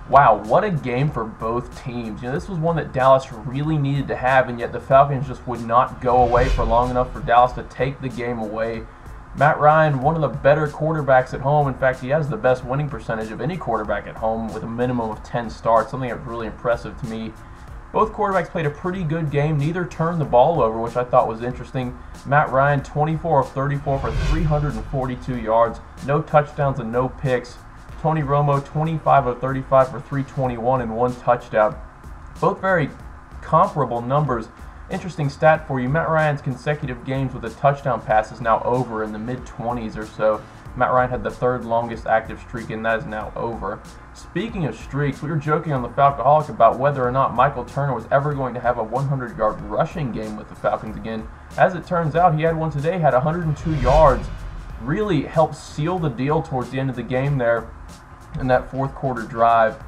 wow, what a game for both teams. This was one that Dallas really needed to have, and yet the Falcons just would not go away for long enough for Dallas to take the game away. Matt Ryan, one of the better quarterbacks at home. In fact, he has the best winning percentage of any quarterback at home with a minimum of 10 starts, something that's really impressive to me. Both quarterbacks played a pretty good game. Neither turned the ball over, which I thought was interesting. Matt Ryan, 24 of 34 for 342 yards, no touchdowns and no picks. Tony Romo, 25 of 35 for 321 and 1 touchdown. Both very comparable numbers. Interesting stat for you, Matt Ryan's consecutive games with a touchdown pass is now over in the mid-20s or so. Matt Ryan had the 3rd longest active streak, and that is now over. Speaking of streaks, we were joking on the Falcoholic about whether or not Michael Turner was ever going to have a 100-yard rushing game with the Falcons again. As it turns out, he had one today, had 102 yards. Really helped seal the deal towards the end of the game there in that 4th quarter drive.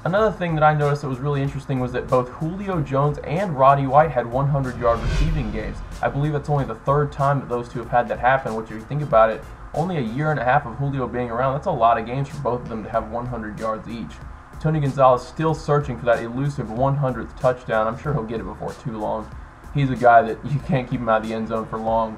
Another thing that I noticed that was really interesting was that both Julio Jones and Roddy White had 100-yard receiving games. I believe that's only the 3rd time that those two have had that happen, which if you think about it, only a year and a half of Julio being around, that's a lot of games for both of them to have 100 yards each. Tony Gonzalez still searching for that elusive 100th touchdown. I'm sure he'll get it before too long. He's a guy that you can't keep him out of the end zone for long.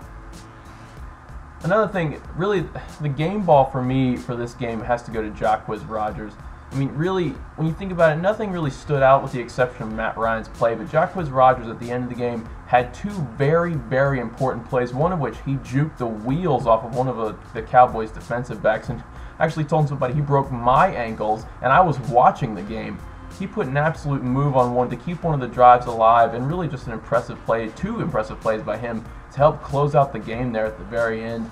Another thing, really, the game ball for me for this game has to go to Jacquizz Rodgers. I mean, really, when you think about it, nothing really stood out with the exception of Matt Ryan's play, but Jacquizz Rodgers at the end of the game had 2 very, very important plays, one of which he juked the wheels off of one of the Cowboys defensive backs and actually told somebody he broke my ankles, and I was watching the game. He put an absolute move on one to keep one of the drives alive, and really just an impressive play, 2 impressive plays by him to help close out the game there at the very end.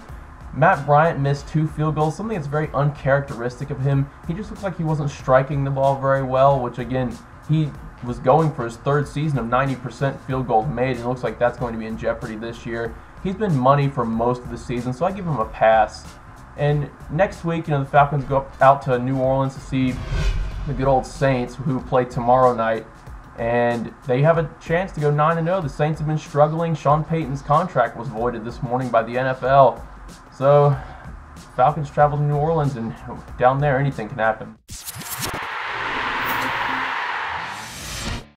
Matt Bryant missed 2 field goals, something that's very uncharacteristic of him. He just looked like he wasn't striking the ball very well, which again, he was going for his 3rd season of 90% field goals made, and it looks like that's going to be in jeopardy this year. He's been money for most of the season, so I give him a pass. And next week, the Falcons go out to New Orleans to see the good old Saints, who play tomorrow night, and they have a chance to go 9-0. The Saints have been struggling. Sean Payton's contract was voided this morning by the NFL. So, Falcons travel to New Orleans, and down there anything can happen.